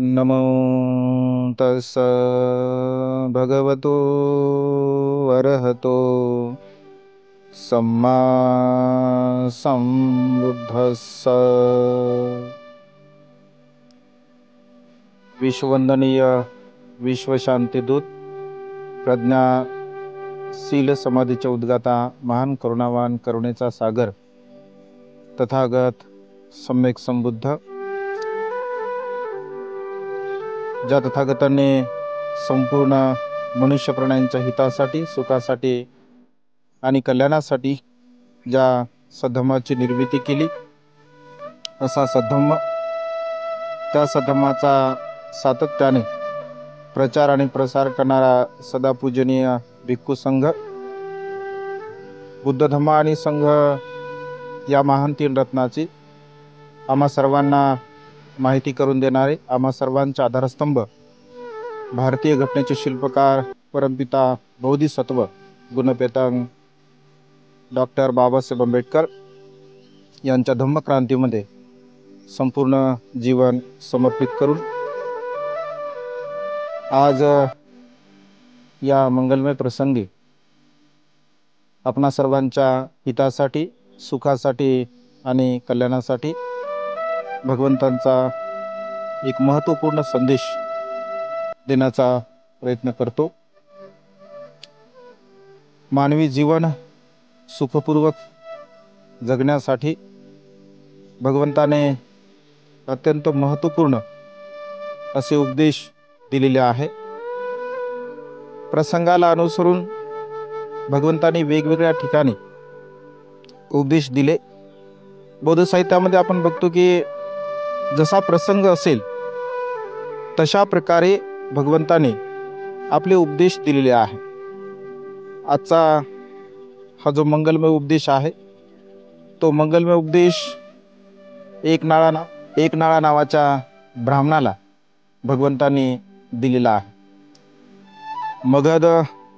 नमो तस् भगवतो अरहतो सम्मा संबुद्धस्स। विश्ववंदनीय विश्वशांतीदूत प्रज्ञाशील समाधीचे उद्गाता महान करुणावान करुणेचा सागर तथागत सम्यक संबुद्ध, ज्या तथागताने संपूर्ण मनुष्य प्राण्यांच्या हितासाठी, सुखासाठी आणि कल्याणासाठी ज्या सद्धम्माची निर्मिती केली, असा सद्धम्म, त्या सद्धम्माचा सातत्याने प्रचार आणि प्रसार करणारा सदा पूजनीय भिक्खू संघ, बुद्ध धम्म आणि संघ या महान तीन रत्नाची आम्हा सर्वांना माहिती करून देणारे, आम्हा सर्वांचा आधारस्तंभ, भारतीय घटनेचे शिल्पकार परमपिता बोधिसत्व गुणपेतांग डॉक्टर बाबासाहेब आंबेडकर यांच्या धम्मक्रांतीमध्ये संपूर्ण जीवन समर्पित करून आज या मंगलमय प्रसंगी आपणा सर्वांच्या हितासाठी, सुखासाठी आणि कल्याणासाठी भगवंतांचा एक महत्त्वपूर्ण संदेश देण्याचा प्रयत्न करतो। मानवी जीवन सुखपूर्वक जगण्यासाठी भगवंताने अत्यंत महत्त्वपूर्ण असे उपदेश दिलेले आहे। प्रसंगाला अनुसरून भगवंताने वेगवेगळ्या ठिकाणी उपदेश दिले। बौद्ध साहित्यामध्ये आपण बघतो की जसा प्रसंग असेल तशा प्रकारे भगवंताने आपले उपदेश दिलेले आहे। आजचा हा जो मंगलमय उपदेश आहे, तो मंगलमय उपदेश एक नाळा नावाच्या ब्राह्मणाला भगवंताने दिलेला आहे। मगध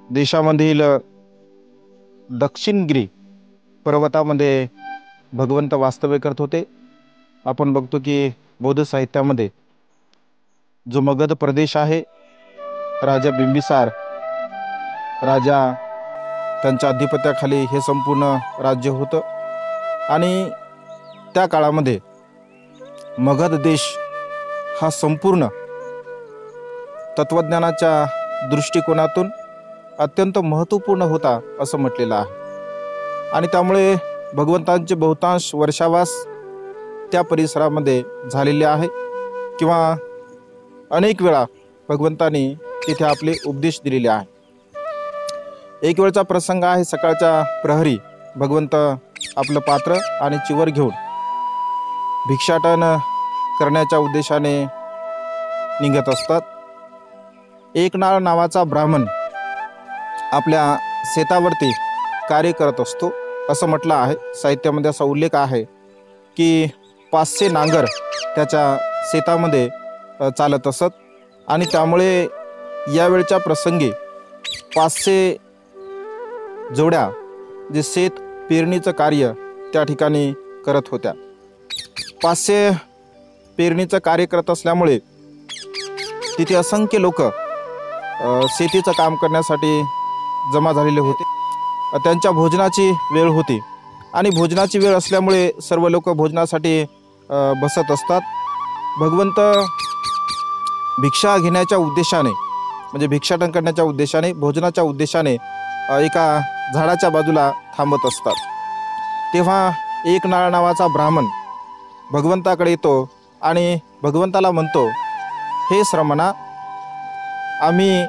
देशामधील दक्षिणगिरी पर्वतामध्ये भगवंत वास्तव्य करत होते। आपण बघतो की बौद्ध साहित्यामध्ये जो मगध प्रदेश आहे, राजा बिंबिसार राजा त्यांच्या अधिपत्याखाली हे संपूर्ण राज्य होतं आणि त्या काळामध्ये मगध देश हा संपूर्ण तत्वज्ञानाच्या दृष्टिकोनातून अत्यंत महत्त्वपूर्ण होता असं म्हटलेलं आहे आणि त्यामुळे भगवंतांचे बहुतांश वर्षावास त्या परिसरामध्ये झालेले आहे किंवा अनेक वेळा भगवंतांनी तिथे आपले उपदेश दिलेले आहे। एक वेळचा प्रसंग आहे, सकाळच्या प्रहरी भगवंत आपलं पात्र आणि चिवर घेऊन भिक्षाटन करण्याच्या उद्देशाने निघत असतात। एक नाळ नावाचा ब्राह्मण आपल्या शेतावरती कार्य करत असतो असं म्हटलं आहे। साहित्यामध्ये असा उल्लेख आहे की 500 नांगर त्याच्या शेतामध्ये चालत असत आणि त्यामुळे यावेळच्या प्रसंगी 500 जोड्या जे शेत पेरणीचं कार्य त्या ठिकाणी करत होत्या। 500 पेरणीचं कार्य करत असल्यामुळे तिथे असंख्य लोक शेतीचं काम करण्यासाठी जमा झालेले होते। त्यांच्या भोजनाची वेळ होती आणि भोजनाची वेळ असल्यामुळे सर्व लोक भोजनासाठी बसत असतात। भगवंत भिक्षा घेण्याच्या उद्देशाने, म्हणजे भिक्षाटन करण्याच्या उद्देशाने, भोजनाच्या उद्देशाने एका झाडाच्या बाजूला थांबत असतात। तेव्हा एक नाळ नावाचा ब्राह्मण भगवंताकडे येतो आणि भगवंताला म्हणतो, हे श्रमणा, आम्ही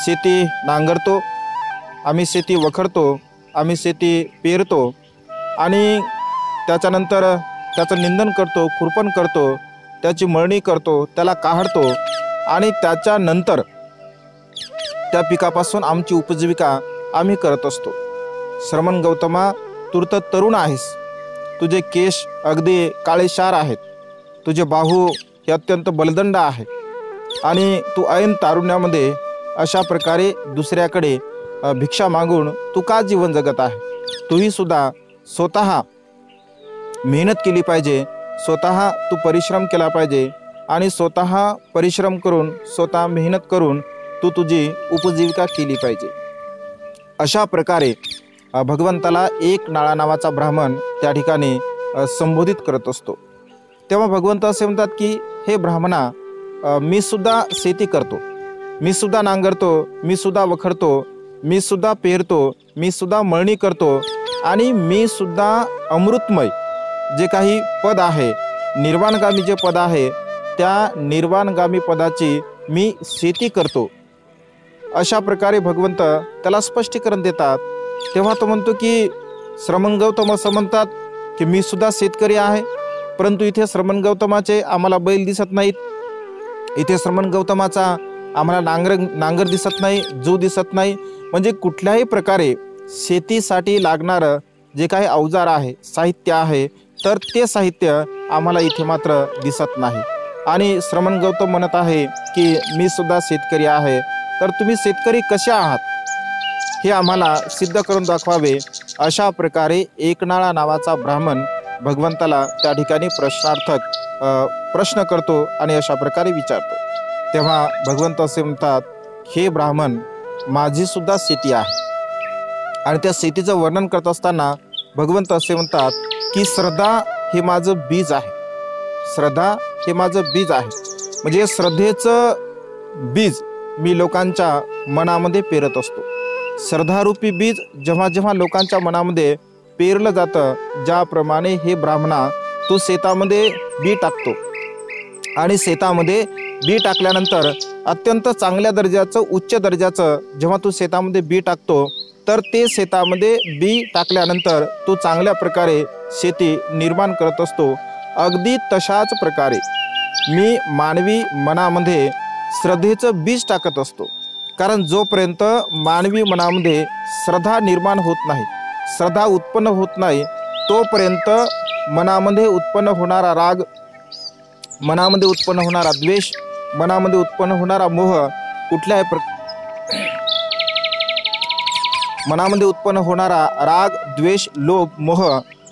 शेती नांगरतो, आम्ही शेती वखरतो, आम्ही शेती पेरतो आणि त्याच्यानंतर त्याचं निंदन करतो, खुरपण करतो, त्याची मळणी करतो, त्याला काढतो आणि त्याच्यानंतर त्या पिकापासून आमची उपजीविका आम्ही करत असतो। श्रमण गौतमा, तू तर तरुण आहेस, तुझे केश अगदी काळेशार आहेत, तुझे बाहू हे अत्यंत बलदंड आहे आणि तू ऐन तारुण्यामध्ये अशा प्रकारे दुसऱ्याकडे भिक्षा मागून तू का जीवन जगत आहे? तूही सुद्धा स्वतः मेहनत केली पाहिजे, स्वतः तू परिश्रम केला पाहिजे आणि स्वतः परिश्रम करून, स्वतः मेहनत करून तू तुझी उपजीविका केली पाहिजे. अशा प्रकारे भगवंताला एक नाळा नावाचा ब्राह्मण त्या ठिकाणी संबोधित करत असतो. तेव्हा भगवंत असे म्हणतात की हे ब्राह्मणा, मी सुद्धा शेती करतो, मी सुद्धा नांगरतो, मी सुद्धा वखरतो, मी सुद्धा पेरतो, मी सुद्धा मळणी करतो आणि मी सुद्धा अमृतमय जे काही पद आहे, निर्वाणगामी जे पद आहे, त्या निर्वाणगामी पदाची मी शेती करतो. अशा प्रकारे भगवंत त्याला स्पष्टीकरण देतात. तेव्हा तो म्हणतो की श्रमण गौतम असं म्हणतात की मी सुद्धा शेतकरी आहे, परंतु इथे श्रमण गौतमाचे आम्हाला बैल दिसत नाहीत, इथे श्रमण गौतमाचा आम्हाला नांगर दिसत नाही, जू दिसत नाही. म्हणजे कुठल्याही प्रकारे शेतीसाठी लागणारं जे काही अवजार आहे, साहित्य आहे, तर ते साहित्य आम्हाला इथे मात्र दिसत नाही. आणि श्रमण गौतम म्हणत आहे की मी सुद्धा शेतकरी आहे, तर तुम्ही शेतकरी कसे आहात हे आम्हाला सिद्ध करून दाखवावे. अशा प्रकारे एकनाळा नावाचा ब्राह्मण भगवंताला त्या ठिकाणी प्रश्नार्थक प्रश्न करतो आणि अशा प्रकारे विचारतो. तेव्हा भगवंत असे म्हणतात, हे ब्राह्मण, माझी सुद्धा शेती आहे. आणि त्या शेतीचं वर्णन करत असताना भगवंत असे म्हणतात की श्रद्धा हे माझं बीज आहे, श्रद्धा हे माझं बीज आहे. म्हणजे श्रद्धेचं बीज मी लोकांच्या मनामध्ये पेरत असतो. श्रद्धारूपी बीज जेव्हा जेव्हा लोकांच्या मनामध्ये पेरलं जातं, ज्याप्रमाणे हे ब्राह्मणा तू शेतामध्ये बी टाकतो आणि शेतामध्ये बी टाकल्यानंतर अत्यंत चांगल्या दर्जाचं, उच्च दर्जाचं जेव्हा तू शेतामध्ये बी टाकतो, तर ते शेतामध्ये बी टाकल्यानंतर तू चांगल्या प्रकारे शेती निर्माण करत असतो. अगदी तशाच प्रकारे मी मानवी मनामध्ये श्रद्धेचं बीज टाकत असतो. कारण जोपर्यंत मानवी मनामध्ये श्रद्धा निर्माण होत नाही, श्रद्धा उत्पन्न होत नाही, तोपर्यंत मनामध्ये उत्पन्न होणारा राग, मनामध्ये उत्पन्न होणारा द्वेष, मनामध्ये उत्पन्न होणारा मोह, मनामध्ये उत्पन्न होणारा राग, द्वेष, लोभ, मोह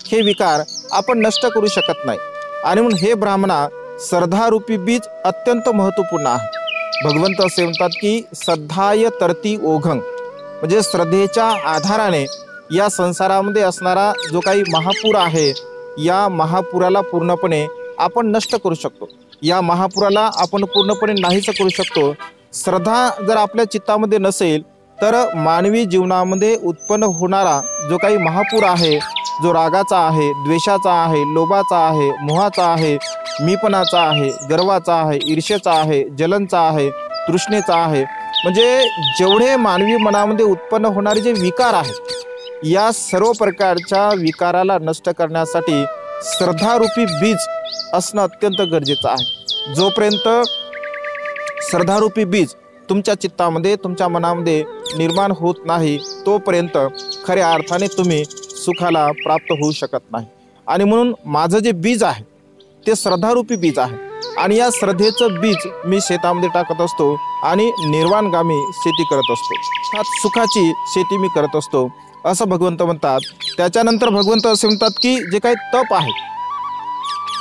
हे विकार आपण नष्ट करू शकत नाही. आणि म्हणून हे ब्राह्मणा, श्रद्धारूपी बीज अत्यंत महत्त्वपूर्ण आहे. भगवंत असे म्हणतात की श्रद्धाय तरती ओघं, म्हणजे श्रद्धेच्या आधाराने या संसारामध्ये असणारा जो काही महापूर आहे, या महापुराला पूर्णपणे आपण नष्ट करू शकतो, या महापुराला आपण पूर्णपणे नाहीच करू शकतो. श्रद्धा जर आपल्या चित्तामध्ये नसेल तर मानवी जीवनामध्ये उत्पन्न होणारा जो काही महापूर आहे, जो रागाचा आहे, द्वेषाचा आहे, लोभाचा आहे, मोहाचा आहे, मीपणाचा आहे, गर्वाचा आहे, ईर्ष्येचा आहे, जलनचा आहे, तृष्णेचा आहे, म्हणजे जेवढे मानवी मनामध्ये उत्पन्न होणारे जे विकार आहेत, या सर्व प्रकारच्या विकाराला नष्ट करण्यासाठी श्रद्धारूपी बीज असणं अत्यंत गरजेचं आहे. जोपर्यंत श्रद्धारूपी बीज तुमच्या चित्तामध्ये, तुमच्या मनामध्ये निर्माण होत नाही, तोपर्यंत खऱ्या अर्थाने तुम्ही सुखाला प्राप्त होऊ शकत नाही. आणि म्हणून माझं जे बीज आहे ते श्रद्धारूपी बीज आहे आणि या श्रद्धेचं बीज मी शेतामध्ये टाकत असतो आणि निर्वाणगामी शेती करत असतो, सुखाची शेती मी करत असतो, असं भगवंत म्हणतात. त्याच्यानंतर भगवंत असे म्हणतात की जे काही तप आहे,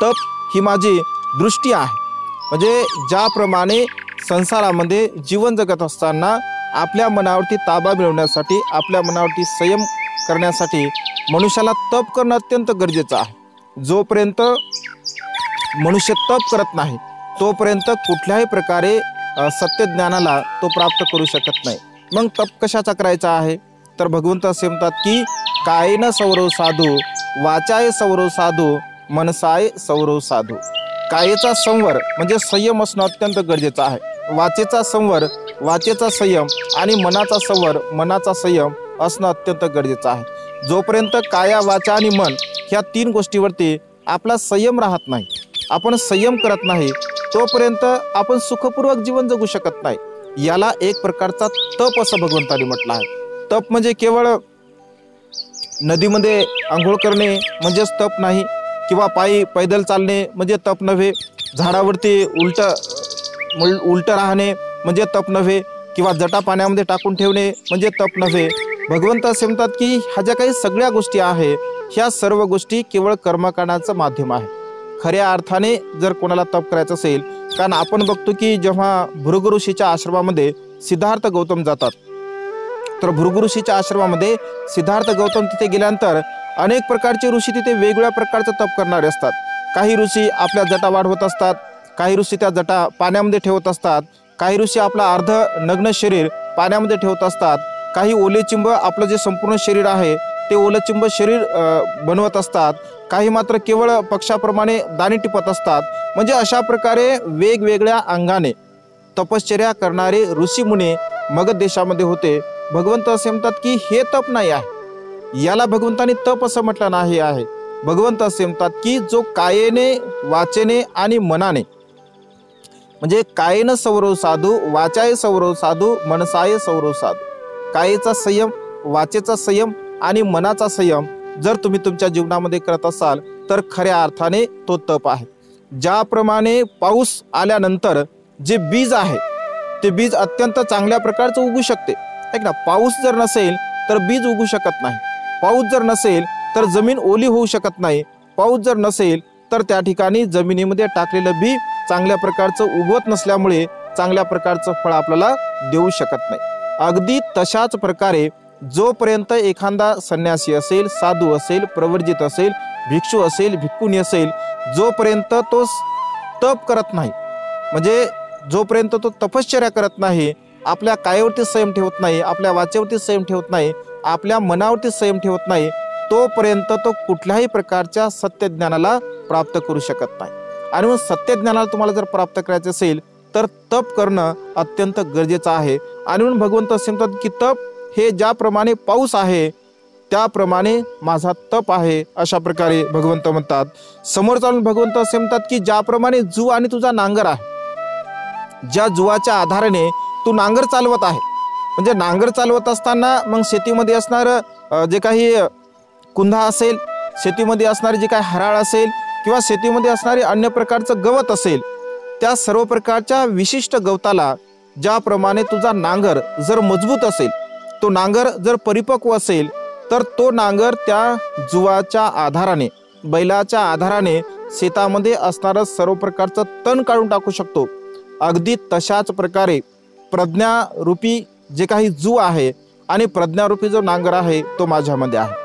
तप ही माझी दृष्टी आहे. म्हणजे ज्याप्रमाणे संसारामध्ये जीवन जगत असताना आपल्या मनावरती ताबा मिळवण्यासाठी, आपल्या मनावरती संयम करण्यासाठी मनुष्याला तप करणं अत्यंत गरजेचं आहे. जोपर्यंत मनुष्य तप करत नाही तोपर्यंत कुठल्याही प्रकारे सत्यज्ञानाला तो प्राप्त करू शकत नाही. मग तप कशाचा करायचा आहे तर भगवंत असे म्हणतात की कायेन सौरव साधू, वाचाय सौरव साधू, मनसाय सौरव साधू. कायेचा संवर म्हणजे संयम असणं अत्यंत गरजेचं आहे. वाचेचा संवर, वाचेचा संयम आणि मनाचा संवर, मनाचा संयम असणं अत्यंत गरजेचं आहे. जोपर्यंत काया, वाचा आणि मन ह्या तीन गोष्टीवरती आपला संयम राहत नाही, आपण संयम करत नाही, तोपर्यंत आपण सुखपूर्वक जीवन जगू शकत नाही. याला एक प्रकारचा तप असं भगवंतांनी म्हटलं आहे. तप म्हणजे केवळ नदीमध्ये आंघोळ करणे म्हणजेच तप नाही, किंवा पैदल चालणे म्हणजे तप नव्हे, झाडावरती उलट राहणे म्हणजे तप नव्हे, किंवा जटा पाण्यामध्ये टाकून ठेवणे म्हणजे तप नव्हे. भगवंत असे म्हणतात की ह्या ज्या काही सगळ्या गोष्टी आहे, ह्या सर्व गोष्टी केवळ कर्मकांडाचं माध्यम आहे. खऱ्या अर्थाने जर कोणाला तप करायचं असेल कारण आपण बघतो की जेव्हा भृगु ऋषीच्या आश्रमामध्ये सिद्धार्थ गौतम जातात, तर भृगु ऋषीच्या आश्रमामध्ये सिद्धार्थ गौतम तिथे गेल्यानंतर अनेक प्रकारचे ऋषी तिथे वेगवेगळ्या प्रकारचं तप करणारे असतात. काही ऋषी आपल्या जटा वाढवत असतात, काही ऋषी त्या जटा पाण्यामध्ये ठेवत असतात, काही ऋषी आपलं अर्ध नग्न शरीर पाण्यामध्ये ठेवत असतात, काही ओले चिंब आपलं जे संपूर्ण शरीर आहे ते ओले चिंब शरीर बनवत असतात, काही मात्र केवळ पक्षाप्रमाणे दाणे टिपत असतात. म्हणजे अशा प्रकारे वेगवेगळ्या अंगाने तपश्चर्या करणारे ऋषीमुनी मगध देशामध्ये होते. भगवंत असे म्हणतात की हे तप नाही आहे, याला भगवंतांनी तप असं म्हटलं नाही आहे. भगवंत असे म्हणतात की जो कायेने वाचेने आणि मनाने, म्हणजे कायेन सौरव साधू, वाचाय सौरव साधू, मनसाय सौरव साधू, कायेचा संयम, वाचेचा संयम आणि मनाचा संयम जर तुम्ही तुमच्या जीवनामध्ये करत असाल तर खऱ्या अर्थाने तो तप आहे. ज्याप्रमाणे पाऊस आल्यानंतर जे बीज आहे ते बीज अत्यंत चांगल्या प्रकारचं उगू शकते, ऐक ना. पाऊस जर नसेल तर बीज उगू शकत नाही, पाऊस जर नसेल तर जमीन ओली होऊ शकत नाही, पाऊस जर नसेल तर त्या ठिकाणी जमिनीमध्ये टाकलेलं बी चांगल्या प्रकारचं उगवत नसल्यामुळे चांगल्या प्रकारचं फळ आपल्याला देऊ शकत नाही. अगदी तशाच प्रकारे जोपर्यंत एखादा संन्यासी असेल, साधू असेल, प्रवर्जित असेल, भिक्षू असेल, भिक्खुनी असेल, जोपर्यंत तो तप करत नाही, म्हणजे जोपर्यंत तो तपश्चर्या करत नाही, आपल्या कायावरती संयम ठेवत नाही, आपल्या वाचेवरती संयम ठेवत नाही, आपल्या मनावरती संयम ठेवत नाही, तोपर्यंत तो कुठल्याही प्रकारच्या सत्यज्ञानाला प्राप्त करू शकत नाही. आणि मग सत्यज्ञानाला तुम्हाला जर प्राप्त करायचे असेल तर तप करणं अत्यंत गरजेचं आहे. आणि म्हणून भगवंत असे म्हणतात की तप हे ज्याप्रमाणे पाऊस आहे त्याप्रमाणे माझा तप आहे, अशा प्रकारे भगवंत म्हणतात. समोर चालून भगवंत असे म्हणतात की ज्याप्रमाणे जू आणि तुझा नांगर आहे, ज्या जुवाच्या आधाराने तू नांगर चालवत आहे, म्हणजे नांगर चालवत असताना मग शेतीमध्ये असणारं जे काही कुंधा असेल, शेतीमध्ये असणारे जे काही हराळ असेल किंवा शेतीमध्ये असणारे अन्य प्रकारचं गवत असेल, त्या सर्व प्रकारच्या विशिष्ट गवताला ज्याप्रमाणे तुझा नांगर जर मजबूत असेल, तो नांगर जर परिपक्व असेल तर तो नांगर त्या जुवाच्या आधाराने, बैलाच्या आधाराने शेतामध्ये असणारं सर्व प्रकारचं तण काढून टाकू शकतो. अगदी तशाच प्रकारे प्रज्ञारूपी जे काही जू आहे आणि प्रज्ञारूपी जो नांगर आहे तो माझ्यामध्ये आहे.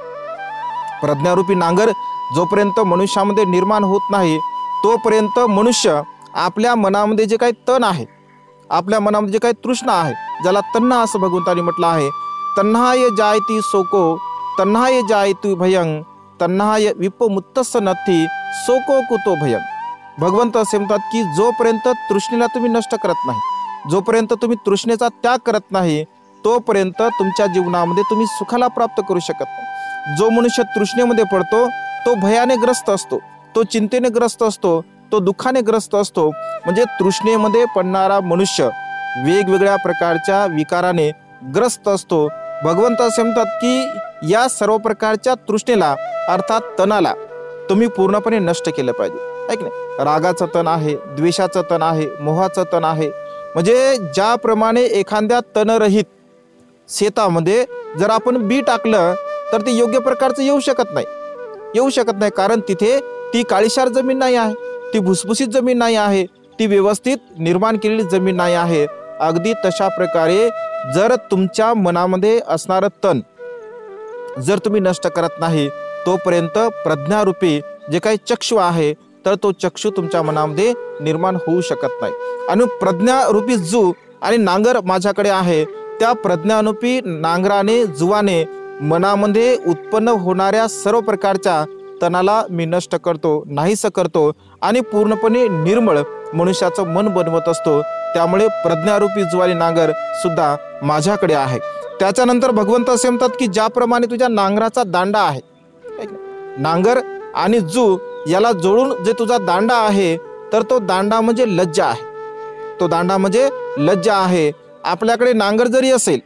प्रज्ञारूपी नांगर जोपर्यंत मनुष्यामध्ये निर्माण होत नाही तोपर्यंत मनुष्य आपल्या मनामध्ये जे काही तण आहे, आपल्या मनामध्ये जे काही तृष्णा आहे, ज्याला तन्ना असं भगवंतांनी म्हटलं आहे, तन्हाय जायती सोको, तन्हाय जायती भयंग, तन्हाय विपमुत्तस नथी सोको कुतो भयंग. भगवंत असे म्हणतात की जोपर्यंत तृष्णेला तुम्ही नष्ट करत नाही, जोपर्यंत तुम्ही तृष्णेचा त्याग करत नाही, तोपर्यंत तुमच्या जीवनामध्ये तुम्ही सुखाला प्राप्त करू शकत नाही. जो मनुष्य तृष्णेमध्ये पडतो तो भयाने ग्रस्त असतो, तो चिंतेने ग्रस्त असतो, तो दुःखाने ग्रस्त असतो. म्हणजे तृष्णेमध्ये पडणारा मनुष्य वेगवेगळ्या प्रकारच्या विकाराने ग्रस्त असतो. भगवंत असे म्हणतात की या सर्व प्रकारच्या तृष्णेला अर्थात तणाला तुम्ही पूर्णपणे नष्ट केलं पाहिजे, ऐक नाही. रागाचं तण आहे, द्वेषाचं तण आहे, मोहाचं तण आहे. म्हणजे ज्याप्रमाणे एखाद्या तणरहित शेतामध्ये जर आपण बी टाकलं तर ते योग्य प्रकारचं येऊ शकत नाही, कारण तिथे ती काळीशार जमीन नाही आहे, ती भुसभुशीत जमीन नाही आहे, ती व्यवस्थित निर्माण केलेली जमीन नाही आहे. अगदी तशा प्रकारे जर तुमच्या मनामध्ये असणारं तण जर तुम्ही नष्ट करत नाही तोपर्यंत प्रज्ञारूपी जे काही चक्षु आहे तर तो चक्षु तुमच्या मनामध्ये निर्माण होऊ शकत नाही. आणि प्रज्ञारूपी जू आणि नांगर माझ्याकडे आहे, त्या प्रज्ञारूपी नांगराने, जुवाने मनामध्ये उत्पन्न होणाऱ्या सर्व प्रकारच्या तणाला मी नष्ट करतो, नाहीसं करतो आणि पूर्णपणे निर्मळ मनुष्याचं मन बनवत असतो. त्यामुळे प्रज्ञारूपी जू आणि नांगर सुद्धा माझ्याकडे आहे. त्याच्यानंतर भगवंत असे म्हणतात की ज्याप्रमाणे तुझ्या नांगराचा दांडा आहे, नांगर आणि जू याला जोडून जे तुझा दांडा आहे तर तो दांडा म्हणजे लज्जा आहे, तो दांडा म्हणजे लज्जा आहे. आपल्याकडे नांगर जरी असेल,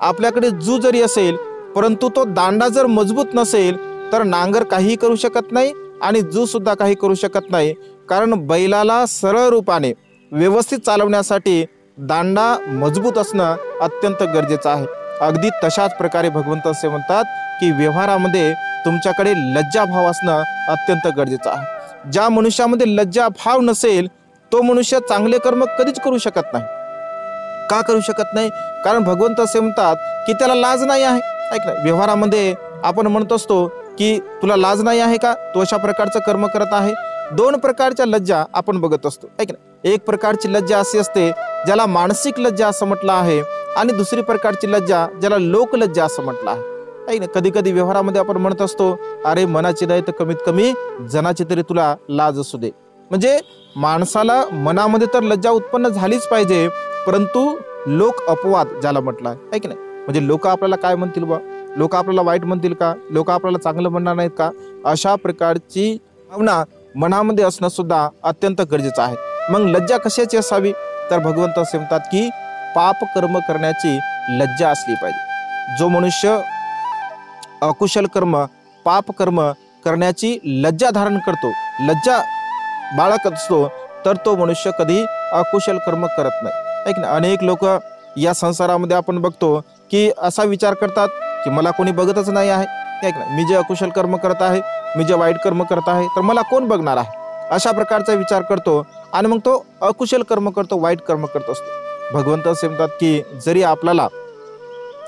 आपल्याकडे जू जरी असेल, परंतु तो दांडा जर मजबूत नसेल तर नांगर काही करू शकत नाही आणि जू सुद्धा काही करू शकत नाही. कारण बैलाला सरळ रूपाने व्यवस्थित चालवण्यासाठी दांडा मजबूत असणं अत्यंत गरजेचं आहे. अगदी तशाच प्रकारे भगवंत असे म्हणतात की व्यवहारामध्ये तुमच्याकडे लज्जा भाव असणं अत्यंत गरजेचं आहे. ज्या मनुष्यामध्ये लज्जा भाव नसेल तो मनुष्य चांगले कर्म कधीच करू शकत नाही. का करू शकत नाही? कारण भगवंत असे म्हणतात की त्याला लाज नाही आहे. ऐक ना, व्यवहारामध्ये आपण म्हणत असतो की तुला लाज नाही आहे का, तू अशा प्रकारचं कर्म करत आहे. दोन प्रकारच्या लज्जा आपण बघत असतो. ऐक ना, एक प्रकारची लज्जा अशी असते ज्याला मानसिक लज्जा असं म्हटलं आहे, आणि दुसरी प्रकारची लज्जा ज्याला लोकलज्जा असं म्हटलं आहे. ऐक ना, कधी कधी व्यवहारामध्ये आपण म्हणत असतो, अरे मनाची नाही तर कमीत कमी जनाची तरी तुला लाज असू दे. म्हणजे माणसाला मनामध्ये तर लज्जा उत्पन्न झालीच पाहिजे, परंतु लोक अपवाद ज्याला म्हटलं आहे. ऐक नाही, म्हणजे लोक आपल्याला काय म्हणतील बा, लोक आपल्याला वाईट म्हणतील का, लोक आपल्याला चांगलं म्हणणार नाहीत का, अशा प्रकारची भावना मनामध्ये असणं सुद्धा अत्यंत गरजेचं आहे. मग लज्जा कशाची असावी? तर भगवंत असे म्हणतात की पाप कर्म करण्याची लज्जा असली पाहिजे. जो मनुष्य अकुशल कर्म, पाप कर्म करण्याची लज्जा धारण करतो, लज्जा बाळगत असतो, तर तो मनुष्य कधी अकुशल कर्म करत नाही. ऐक ना, अनेक लोक या संसारामध्ये आपण बघतो की असा विचार करतात की मला कोणी बघतच नाही आहे. ऐक ना, मी जे अकुशल कर्म करत आहे, मी जे वाईट कर्म करत आहे, तर मला कोण बघणार आहे, अशा प्रकारचा विचार करतो आणि मग तो अकुशल कर्म करतो, वाईट कर्म करत असतो. भगवंत असे म्हणतात की जरी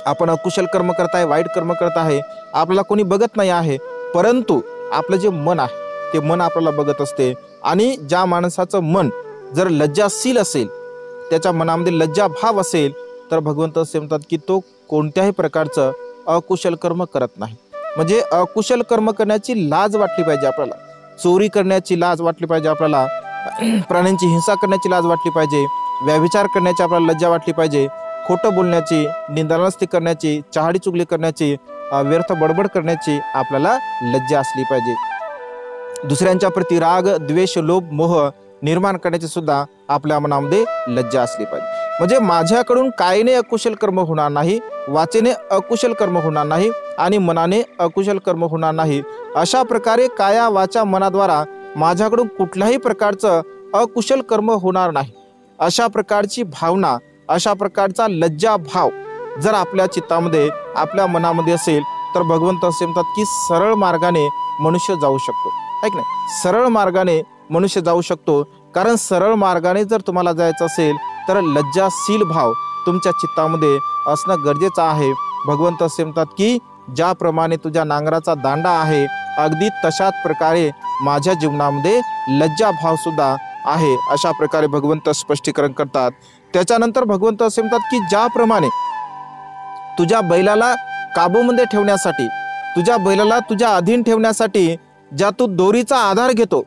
आपण अकुशल कर्म करत आहे, वाईट कर्म करत आहे, आपल्याला कोणी बघत नाही आहे, परंतु आपलं जे मन आहे ते मन आपल्याला बघत असते. आणि ज्या माणसाचं मन जर लज्जाशील असेल, त्याच्या मनामध्ये लज्जा भाव असेल, तर भगवंत असे म्हणतात की तो कोणत्याही प्रकारचं अकुशल कर्म करत नाही. म्हणजे अकुशल कर्म करण्याची लाज वाटली पाहिजे आपल्याला, चोरी करण्याची लाज वाटली पाहिजे आपल्याला, प्राण्यांची हिंसा करण्याची लाज वाटली पाहिजे, व्यभिचार करण्याची आपल्याला लज्जा वाटली पाहिजे, खोटं बोलण्याची, निंदानास्ती करण्याची, चहाडी चुगली करण्याची, व्यर्थ बडबड करण्याची आपल्याला लज्जा असली पाहिजे. दुसऱ्यांच्या प्रती राग, द्वेष, लोभ, मोह निर्माण करण्याची सुद्धा आपल्या मनामध्ये लज्जा असली पाहिजे. म्हणजे माझ्याकडून कायने अकुशल कर्म होणार नाही, वाचेने अकुशल कर्म होणार नाही आणि मनाने अकुशल कर्म होणार नाही. अशा प्रकारे काया वाचा मनाद्वारा माझ्याकडून कुठल्याही प्रकारचं अकुशल कर्म होणार नाही. अशा प्रकारची भावना, अशा प्रकारचा लज्जा भाव जर आपल्या चित्तामध्ये, आपल्या मनामध्ये असेल, तर भगवंत असे म्हणतात की सरळ मार्गाने मनुष्य जाऊ शकतो. ऐक नाही, सरळ मार्गाने मनुष्य जाऊ शकतो. कारण सरळ मार्गाने जर तुम्हाला जायचं असेल तर लज्जाशील भाव तुमच्या चित्तामध्ये असणं गरजेचं आहे. भगवंत असे म्हणतात की ज्याप्रमाणे तुझ्या नांगराचा दांडा आहे, अगदी तशाच प्रकारे माझ्या जीवनामध्ये लज्जा भाव सुद्धा आहे, अशा प्रकारे भगवंत स्पष्टीकरण करतात. त्याच्यानंतर भगवंत असे म्हणतात की ज्याप्रमाणे तुझ्या बैलाला काबूमध्ये ठेवण्यासाठी, तुझ्या बैलाला तुझ्या अधीन ठेवण्यासाठी ज्या तू दोरीचा आधार घेतो,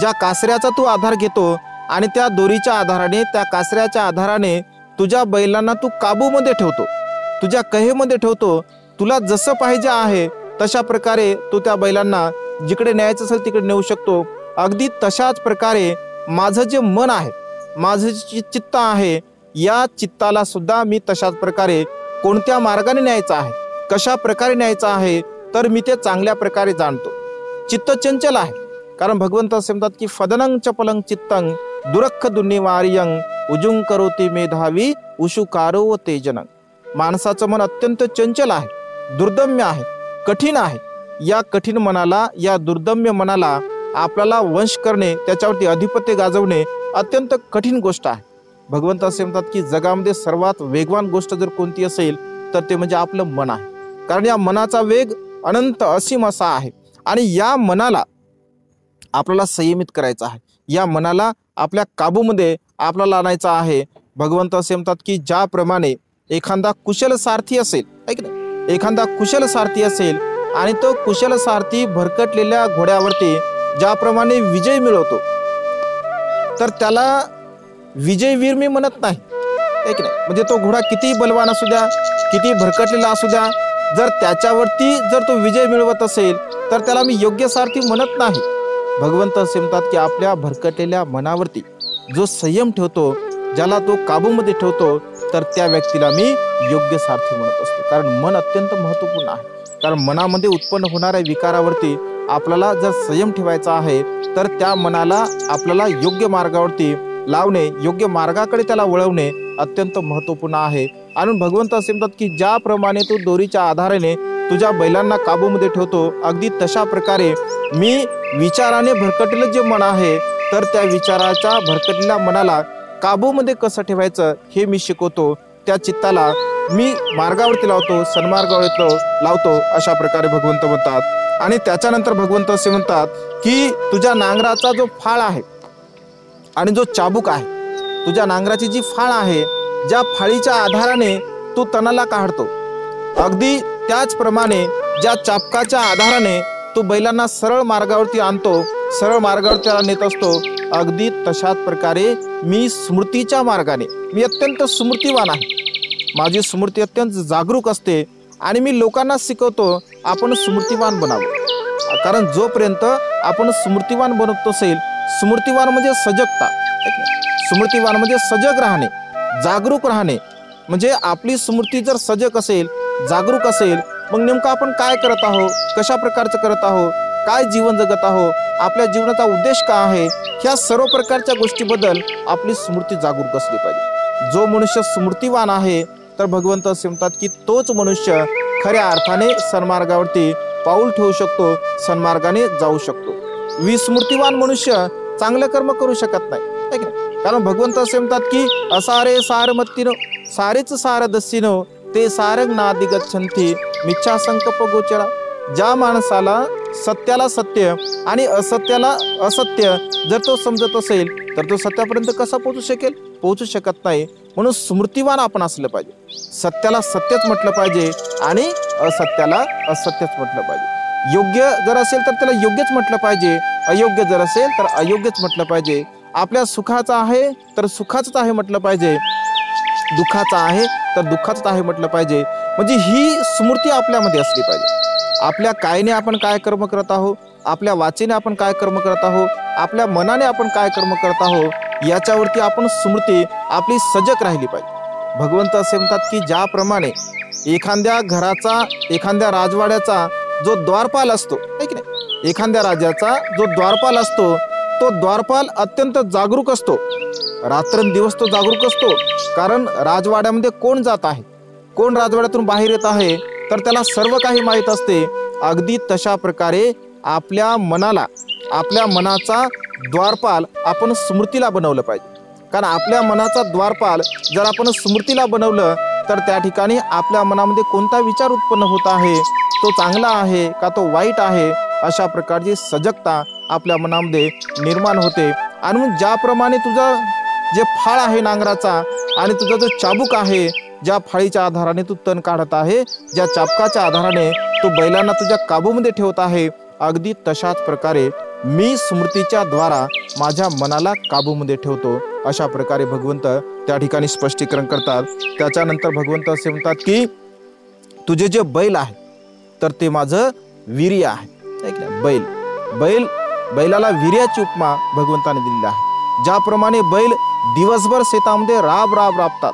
ज्या कासऱ्याचा तू आधार घेतो, आणि त्या दोरीच्या आधाराने, त्या कासऱ्याच्या आधाराने तुझ्या बैलांना तू काबूमध्ये ठेवतो, तुझ्या कहेमध्ये ठेवतो. तुला जसं पाहिजे आहे तशा प्रकारे तू त्या बैलांना जिकडे न्यायचं असेल तिकडे नेऊ शकतो. अगदी तशाच प्रकारे माझं जे मन आहे, माझं जे चित्त आहे, या चित्ताला सुद्धा मी तशाच प्रकारे कोणत्या मार्गाने न्यायचं आहे, कशा प्रकारे न्यायचं आहे, तर मी ते चांगल्या प्रकारे जाणतो. चित्त चंचल आहे, कारण भगवंत असे म्हणतात की फदनं चपलं चित्तं दुरख दुर्निवार्यं उजुं करोति मेधावी उशुकारो तेजनं. माणसाचं मन अत्यंत चंचल आहे, दुर्दम्य आहे, कठीण आहे. या कठीण मनाला, या दुर्दम्य मनाला आपल्याला वंश करणे, त्याच्यावरती अधिपत्य गाजवणे अत्यंत कठीण गोष्ट आहे. भगवंत असे म्हणतात की जगामध्ये सर्वात वेगवान गोष्ट जर कोणती असेल तर ते म्हणजे आपलं मन आहे. कारण या मनाचा वेग अनंत असीम असा आहे, आणि या मनाला आपल्याला संयमित करायचं आहे, या मनाला आपल्या काबूमध्ये आपल्याला आणायचं आहे. भगवंत असे म्हणतात की ज्याप्रमाणे एखादा कुशल सारथी असेल, ऐक ना, एखादा कुशल सारथी असेल आणि तो कुशल सारथी भरकटलेल्या घोड्यावरती ज्याप्रमाणे विजय मिळवतो, तर त्याला विजयवीर मी म्हणत नाही. ऐक नाही, म्हणजे तो घोडा किती बलवान असू द्या, किती भरकटलेला असू द्या, जर त्याच्यावरती जर तो विजय मिळवत असेल तर त्याला मी योग्य सारथी म्हणत नाही. भगवंत असे म्हणतात की आपल्या भरकटलेल्या मनावरती जो संयम ठेवतो, ज्याला तो काबूमध्ये ठेवतो, तर त्या व्यक्तीला मी योग्य सारथी म्हणत असतो. कारण मन अत्यंत महत्त्वपूर्ण आहे. कारण मनामध्ये उत्पन्न होणाऱ्या विकारावरती आपल्याला जर संयम ठेवायचा आहे, तर त्या मनाला आपल्याला योग्य मार्गावरती लावणे, योग्य मार्गाकडे त्याला वळवणे अत्यंत महत्त्वपूर्ण आहे. आणि भगवंत असे म्हणतात की ज्याप्रमाणे तू दोरीच्या आधाराने तुझ्या बैलांना काबूमध्ये ठेवतो, अगदी तशा प्रकारे मी विचाराने भरकटलेलं जे मन आहे, तर त्या विचाराच्या भरकटलेल्या मनाला काबूमध्ये कसं ठेवायचं हे मी शिकवतो. त्या चित्ताला मी मार्गावरती लावतो, सन्मार्गावर लावतो, अशा प्रकारे भगवंत म्हणतात. आणि त्याच्यानंतर भगवंत असे म्हणतात की तुझ्या नांगराचा जो फाळ आहे आणि जो चाबूक आहे, तुझ्या नांगराची जी फाळ आहे, ज्या फाळीच्या आधाराने तू तणाला काढतो, अगदी त्याचप्रमाणे ज्या चाबकाच्या आधाराने तू बैलांना सरळ मार्गावरती आणतो, सरळ मार्गावर त्याला नेत असतो, अगदी तशाच प्रकारे मी स्मृतीच्या मार्गाने, मी अत्यंत स्मृतिवान आहे, माझी स्मृती अत्यंत जागरूक असते आणि मी लोकांना शिकवतो आपण स्मृतिवान बनावं. कारण जोपर्यंत आपण स्मृतिवान बनत असेल, स्मृतिवान म्हणजे सजगता, स्मृतिवान म्हणजे सजग राहणे, जागरूक राहणे. म्हणजे आपली स्मृती जर सजग असेल, जागरूक असेल, मग नेमकं आपण काय करत आहोत, कशा प्रकारचं करत आहोत, काय जीवन जगत आहोत, आपल्या जीवनाचा उद्देश काय आहे, ह्या सर्व प्रकारच्या गोष्टीबद्दल आपली स्मृती जागरूक असली पाहिजे. जो मनुष्य स्मृतिवान आहे तर भगवंत असे म्हणतात की तोच मनुष्य खऱ्या अर्थाने सन्मार्गावरती पाऊल ठेवू शकतो, सन्मार्गाने जाऊ शकतो. विस्मृतिवान मनुष्य चांगलं कर्म करू शकत नाही, है की नाही? कारण भगवंत असे म्हणतात की असारे सारमत्तीनो सारेच सारदस्सीनो ते सारंग नादी गच्छन्ति मिच्छा संकल्प गोचरा. ज्या माणसाला सत्याला सत्य आणि असत्याला असत्य जर तो समजत असेल तर तो सत्यापर्यंत कसा पोहोचू शकेल? पोहोचू शकत नाही. म्हणून स्मृतिवान आपण असलं पाहिजे. सत्याला सत्यच म्हटलं पाहिजे आणि असत्याला असत्यच म्हटलं पाहिजे. योग्य जर असेल तर त्याला योग्यच म्हटलं पाहिजे, अयोग्य जर असेल तर अयोग्यच म्हटलं पाहिजे. आपल्या सुखाचा आहे तर सुखाचंच आहे म्हटलं पाहिजे, दुःखाचा आहे तर दुःखाचंच आहे म्हटलं पाहिजे. म्हणजे ही स्मृती आपल्यामध्ये असली पाहिजे. आपल्या कायने आपण काय कर्म करत आहोत, आपल्या वाचेने आपण काय कर्म करत आहोत, आपल्या मनाने आपण काय कर्म करत आहोत, याच्यावरती आपण स्मृती आपली सजग राहिली पाहिजे. भगवंत असे म्हणतात की ज्याप्रमाणे एखाद्या घराचा, एखाद्या राजवाड्याचा जो द्वारपाल असतो, है की नाही, एखाद्या राजाचा जो द्वारपाल असतो, तो द्वारपाल अत्यंत जागरूक असतो, रात्रंदिवस तो जागरूक असतो. कारण राजवाड्यामध्ये कोण जात आहे, कोण राजवाड्यातून बाहेर येत आहे, तर त्याला सर्व काही माहीत असते. अगदी तशा प्रकारे आपल्या मनाला, आपल्या मनाचा द्वारपाल आपण स्मृतीला बनवलं पाहिजे. कारण आपल्या मनाचा द्वारपाल जर आपण स्मृतीला बनवलं तर त्या ठिकाणी आपल्या मनामध्ये कोणता विचार उत्पन्न होत आहे, तो चांगला आहे का तो वाईट आहे, अशा प्रकारची सजगता आपल्या मनामध्ये निर्माण होते. आणि मग ज्याप्रमाणे तुझं जे फाळ आहे नांगराचा आणि तुझा जो चाबूक आहे, ज्या फाळीच्या आधाराने तू तण काढत आहे, ज्या चाबकाच्या आधाराने तू बैलांना तुझ्या काबूमध्ये ठेवत आहे, अगदी तशाच प्रकारे मी स्मृतीच्या द्वारा माझ्या मनाला काबूमध्ये ठेवतो. अशा प्रकारे भगवंत त्या ठिकाणी स्पष्टीकरण करतात. त्याच्यानंतर भगवंत असे म्हणतात की तुझे जे बैल आहे तर ते माझं वीर्य आहे. बैलाला वीर्याची उपमा भगवंताने दिलेली आहे. ज्याप्रमाणे बैल दिवसभर शेतामध्ये राबतात,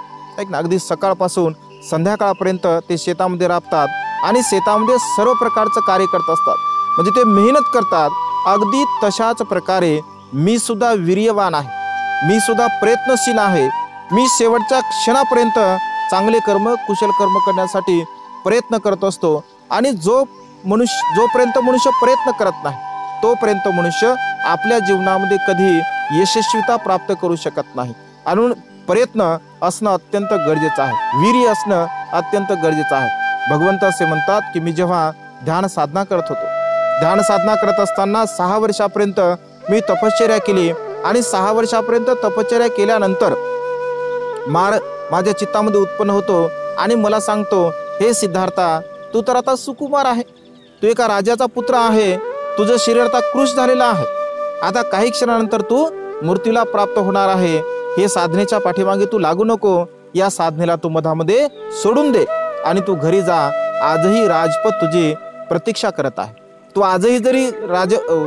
अगदी सकाळपासून संध्याकाळपर्यंत ते शेतामध्ये राबतात आणि शेतामध्ये सर्व प्रकारचं कार्य करत असतात, म्हणजे ते मेहनत करतात. अगदी तशाच प्रकारे मी सुद्धा वीर्यवान आहे, मी सुद्धा प्रयत्नशील आहे. मी शेवटच्या क्षणापर्यंत चांगले कर्म, कुशल कर्म करण्यासाठी प्रयत्न करत असतो. आणि जोपर्यंत मनुष्य प्रयत्न करत नाही तोपर्यंत मनुष्य आपल्या जीवनामध्ये कधी यशस्वीता प्राप्त करू शकत नाही. आणि प्रयत्न असणं अत्यंत गरजेचं आहे, वीर्य असणं अत्यंत गरजेचं आहे. भगवंत असे म्हणतात की मी जेव्हा ध्यान साधना करत होतो, ध्यान साधना करत असताना 6 वर्षापर्यंत मी तपश्चर्या केली आणि 6 वर्षापर्यंत तपश्चर्या केल्यानंतर माझ्या चित्तामध्ये उत्पन्न होतो आणि मला सांगतो, हे सिद्धार्था, तू तर आता सुकुमार आहे, तू एका राजाचा पुत्र आहे, तुझं शरीर आता कृश झालेलं आहे, आता काही क्षणानंतर तू मृत्यूला प्राप्त होणार आहे. हे साधनेच्या पाठीमागे तू लागू नको, या साधनेला तू मधामध्ये सोडून दे आणि तू घरी जा. आजही राजपत तुझी प्रतीक्षा करत आहे. तू आजही जरी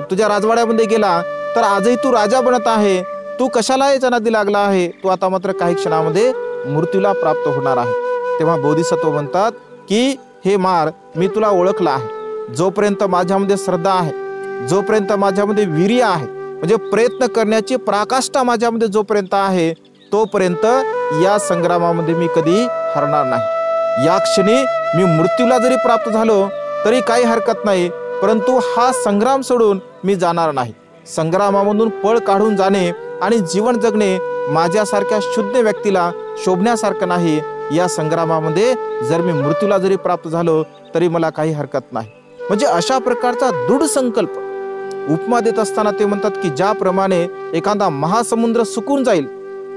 तुझ्या राजवाड्यामध्ये गेला तर आजही तू राजा बनत आहे. तू कशाला याच्या नादी लागला आहे, तू आता मात्र काही क्षणामध्ये मृत्यूला प्राप्त होणार आहे. तेव्हा बोधिसत्व म्हणतात की हे मार, मी तुला ओळखला आहे. जोपर्यंत माझ्यामध्ये श्रद्धा आहे, जोपर्यंत माझ्यामध्ये वीर्य आहे, म्हणजे प्रयत्न करण्याची पराकाष्ठा माझ्यामध्ये जोपर्यंत आहे, तोपर्यंत या संग्रामामध्ये मी कधी हरणार नाही. या क्षणी मी मृत्यूला जरी प्राप्त झालो तरी काही हरकत नाही, परंतु हा संग्राम सोडून मी जाणार नाही. संग्रामामधून पळ काढून जाणे आणि जीवन जगणे माझ्यासारख्या शुद्ध व्यक्तीला शोभण्यासारखं नाही. या संग्रामामध्ये जर मी मृत्यूला जरी प्राप्त झालो तरी मला काही हरकत नाही. म्हणजे अशा प्रकारचा दृढ संकल्प उपमा देत असताना ते म्हणतात की ज्याप्रमाणे एखादा महासमुद्र सुकून जाईल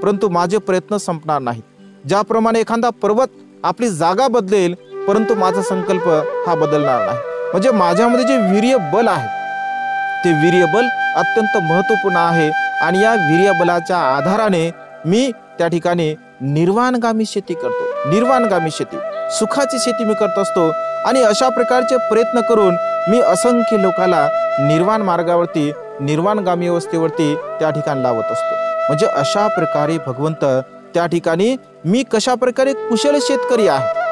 परंतु माझे प्रयत्न संपणार नाहीत. ज्याप्रमाणे एखादा पर्वत आपली जागा बदलेल परंतु माझा संकल्प हा बदलणार नाही. म्हणजे माझ्यामध्ये जे वीर्य बल आहे ते वीर्य बल अत्यंत महत्त्वपूर्ण आहे आणि या वीर्य बलाच्या आधाराने मी त्या ठिकाणी निर्वाणगामी शेती करतो. निर्वाणगामी शेती, सुखाची शेती मी करत असतो आणि अशा प्रकारचे प्रयत्न करून मी असंख्य लोकांना निर्वाण मार्गावरती, निर्वाणगामी अवस्थेवरती त्या ठिकाणी लावत असतो. म्हणजे अशा प्रकारे भगवंत त्या ठिकाणी मी कशा प्रकारे कुशल शेतकरी आहे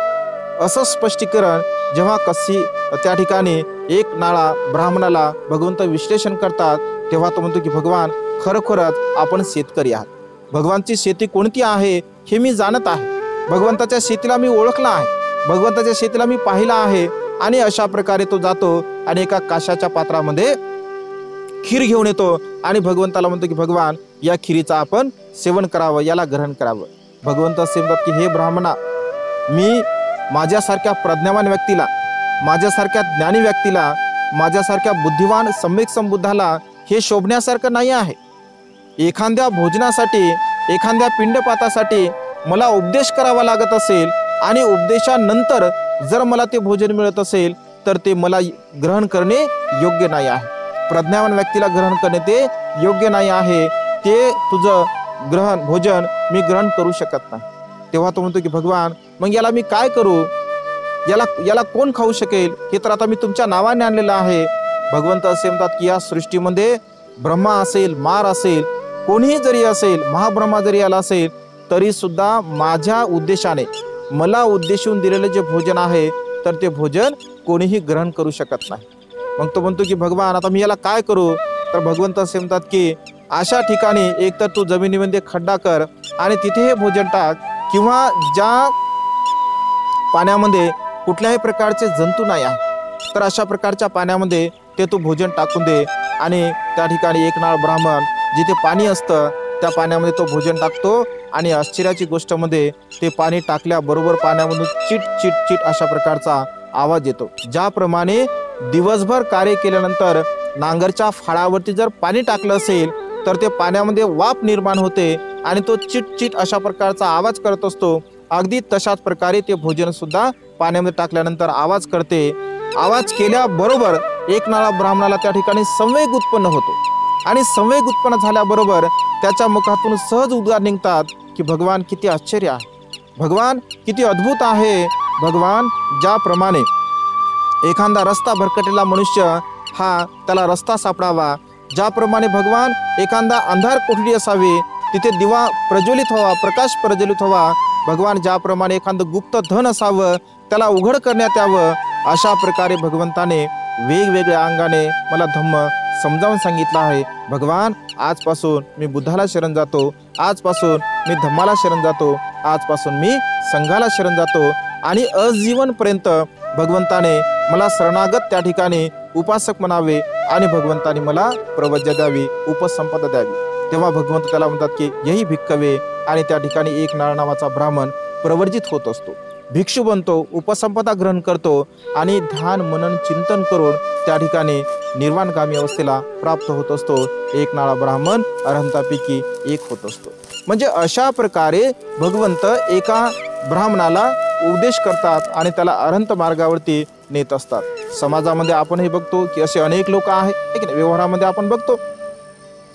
असं स्पष्टीकरण जेव्हा कशी त्या ठिकाणी एक नाळा ब्राह्मणाला भगवंत विश्लेषण करतात तेव्हा तो म्हणतो की भगवान खरोखरच आपण शेतकरी आहात. भगवानची शेती कोणती आहे हे मी जाणत आहे. भगवंताच्या शेतीला मी ओळखला आहे. भगवंताच्या शेतीला मी पाहिला आहे. आणि अशा प्रकारे तो जातो आणि एका काशाच्या पात्रामध्ये खीर घेऊन येतो आणि भगवंताला म्हणतो की भगवान या खिरीचं आपण सेवन करावं, याला ग्रहण करावं. भगवंत असे म्हणतात की हे ब्राह्मणा, मी माझ्यासारख्या प्रज्ञावान व्यक्तीला, माझ्यासारख्या ज्ञानी व्यक्तीला, माझ्यासारख्या बुद्धिवान सम्यक संबुद्धाला हे शोभण्यासारखं नाही आहे. एखाद्या भोजनासाठी, एखाद्या पिंडपातासाठी मला उपदेश करावा लागत असेल आणि उपदेशानंतर जर मला ते भोजन मिळत असेल तर ते मला ग्रहण करणे योग्य नाही आहे. प्रज्ञावान व्यक्तीला ग्रहण करणे ते योग्य नाही आहे. ते तुझं भोजन मी ग्रहण करू शकत नाही. तेव्हा तो म्हणतो की भगवान मग याला मी काय करू, याला कोण खाऊ शकेल, हे तर आता मी तुमच्या नावाने आणलेलं आहे. भगवंत असे म्हणतात की या सृष्टीमध्ये ब्रह्मा असेल, मार असेल, कोणीही जरी असेल, महाब्रह्मा जरी आला असेल तरी सुद्धा माझ्या उद्देशाने, मला उद्देशून दिलेले जे भोजन आहे तर ते भोजन कोणीही ग्रहण करू शकत नाही. मग तो म्हणतो की भगवान आता मी याला काय करू. तर भगवंत असे म्हणतात की अशा ठिकाणी एकतर तू जमिनीमध्ये खड्डा कर आणि तिथे हे भोजन टाक, किंवा ज्या पाण्यामध्ये कुठल्याही प्रकारचे जंतू नाही आहे तर अशा प्रकारच्या पाण्यामध्ये ते तू भोजन टाकून दे. आणि त्या ठिकाणी एक नाळ ब्राह्मण जिथे पाणी असतं त्या पाण्यामध्ये तो भोजन टाकतो आणि आश्चर्याची गोष्ट मध्ये ते पाणी टाकल्याबरोबर पाण्यामधून चिट चिट चिट अशा प्रकारचा आवाज येतो. ज्याप्रमाणे दिवसभर कार्य केल्यानंतर नांगरच्या फाळावरती जर पाणी टाकलं असेल तर ते पाण्यामध्ये वाफ निर्माण होते आणि तो चिट चिट अशा प्रकारचा आवाज करत असतो. अगदी तशाच प्रकारे ते भोजन सुद्धा पाण्यामध्ये टाकल्यानंतर आवाज करते. आवाज केल्याबरोबर एक नाळा ब्राह्मणाला त्या ठिकाणी संवेग उत्पन्न होतो आणि संवेग उत्पन्न झाल्याबरोबर त्याच्या मुखातून सहज उद्गार निघतात की भगवान किती आश्चर्य आहे, भगवान किती अद्भुत आहे. भगवान ज्याप्रमाणे एखादा रस्ता भरकटलेला मनुष्य हा त्याला रस्ता सापडावा, ज्याप्रमाणे भगवान एखादा अंधार कोठडी असावी तिथे दिवा प्रज्वलित व्हावा, प्रकाश प्रज्वलित व्हावा, भगवान ज्याप्रमाणे एखादं गुप्त धन असावं त्याला उघड करण्यात यावं, अशा प्रकारे भगवंताने वेगवेगळ्या अंगाने मला धम्म समजावून सांगितलं आहे. भगवान आजपासून मी बुद्धाला शरण जातो, आजपासून मी धम्माला शरण जातो, आजपासून मी संघाला शरण जातो आणि आजीवनपर्यंत भगवंताने मला शरणागत त्या ठिकाणी उपासक म्हणावे आणि भगवंताने मला प्रवज्या द्यावी, उपसंपदा द्यावी. तेव्हा भगवंत त्याला म्हणतात की यही भिक्खवे, आणि त्या ठिकाणी एक नाळ नावाचा ब्राह्मण प्रवर्जित होत असतो, भिक्षू बनतो, उपसंपदा ग्रहण करतो आणि ध्यान मनन चिंतन करून त्या ठिकाणी निर्वाणगामी अवस्थेला प्राप्त होत असतो. एक नाळा ब्राह्मण अरहंतापैकी एक होत असतो. म्हणजे अशा प्रकारे भगवंत एका ब्राह्मणाला उपदेश करतात आणि त्याला अरहंत मार्गावरती नेत असतात. समाजामध्ये आपण हे बघतो की असे अनेक लोक आहेत, ठीक आहे. व्यवहारामध्ये आपण बघतो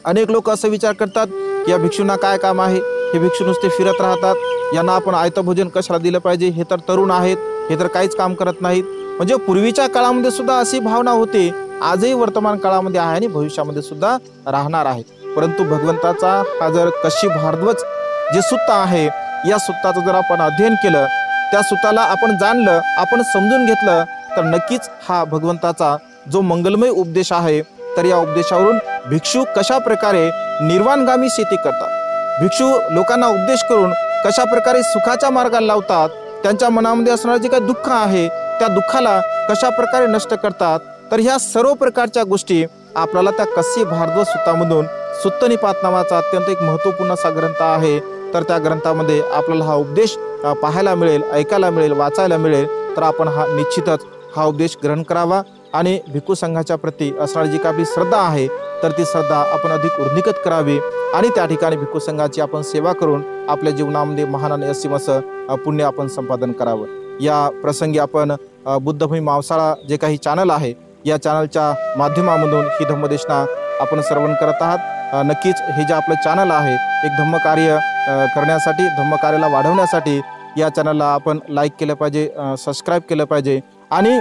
अनेक लोक असं विचार करतात की या भिक्षूंना काय काम आहे, हे भिक्षू नुसते फिरत राहतात, यांना आपण आयतं भोजन कशाला दिलं पाहिजे, हे तर तरुण आहेत, हे तर काहीच काम करत नाहीत. म्हणजे पूर्वीच्या काळामध्ये सुद्धा अशी भावना होती, आजही वर्तमान काळामध्ये आहे आणि भविष्यामध्ये सुद्धा राहणार आहे. परंतु भगवंताचा हा जर कशी भारद्वाज जे सुत्त आहे, या सुत्ताचं जर आपण अध्ययन केलं, त्या सुत्ताला आपण जाणलं, आपण समजून घेतलं तर नक्कीच हा भगवंताचा जो मंगलमय उपदेश आहे. तर या उपदेशावरून भिक्षू कशा प्रकारे निर्वाणगामी शेती करतात, भिक्षू लोकांना उपदेश करून कशा प्रकारे सुखाच्या मार्गाला लावतात, त्यांच्या मनामध्ये असणारं जे काही दुःख आहे त्या दुःखाला कशा प्रकारे नष्ट करतात. तर ह्या सर्व प्रकारच्या गोष्टी आपल्याला त्या कसी भारद्वाज सुतामधून सुत्त निपात नावाचा अत्यंत एक महत्त्वपूर्ण असा ग्रंथ आहे. तर त्या ग्रंथामध्ये आपल्याला हा उपदेश पाहायला मिळेल, ऐकायला मिळेल, वाचायला मिळेल. तर आपण निश्चितच हा उपदेश ग्रहण करावा आणि भिक्खू संघाच्या प्रती असणारी जी काही श्रद्धा आहे तर ती श्रद्धा आपण अधिक वृद्धिंगत करावी आणि त्या ठिकाणी भिक्खू संघाची आपण सेवा करून आपल्या जीवनामध्ये महान आणि असीम असं पुण्य आपण संपादन करावं. या प्रसंगी आपण बुद्धभूमी मावसाळा जे काही चॅनल आहे या चॅनलच्या माध्यमामधून ही धम्मदेशना आपण श्रवण करत आहात. नक्कीच हे जे आपलं चॅनल आहे एक धम्मकार्य करण्यासाठी, धम्मकार्याला वाढवण्यासाठी या चॅनलला आपण लाईक केलं पाहिजे, सबस्क्राईब केलं पाहिजे आणि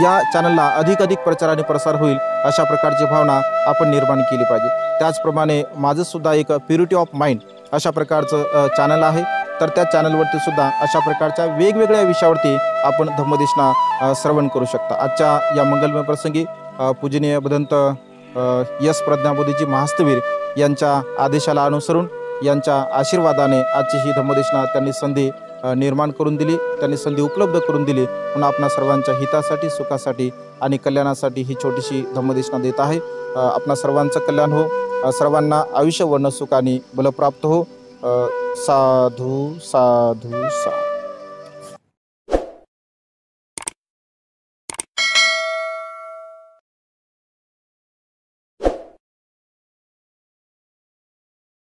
या चॅनलला अधिक प्रचार आणि प्रसार होईल अशा प्रकारची भावना आपण निर्माण केली पाहिजे. त्याचप्रमाणे माझं सुद्धा एक प्युरिटी ऑफ माइंड अशा प्रकारचं चॅनल आहे. तर त्या चॅनलवरती सुद्धा अशा प्रकारच्या वेगवेगळ्या विषयावरती आपण धम्मदेशना श्रवण करू शकता. आजच्या या मंगलमय प्रसंगी पूजनीय भदंत यस प्रज्ञाबोधीजी महास्तवीर यांच्या आदेशाला अनुसरून यांच्या आशीर्वादाने आजची ही धम्मदेशना त्यांनी संधी निर्माण करून दिली, त्यांनी संधी उपलब्ध करून दिली. म्हणून आपणा सर्वांच्या हितासाठी, सुखासाठी आणि कल्याणासाठी ही छोटीशी धम्मदेशना देत आहे. आपणा सर्वांचं कल्याण हो, सर्वांना आयुष्य वर्ण सुखाने बलप्राप्त हो. साधू साधू साधू.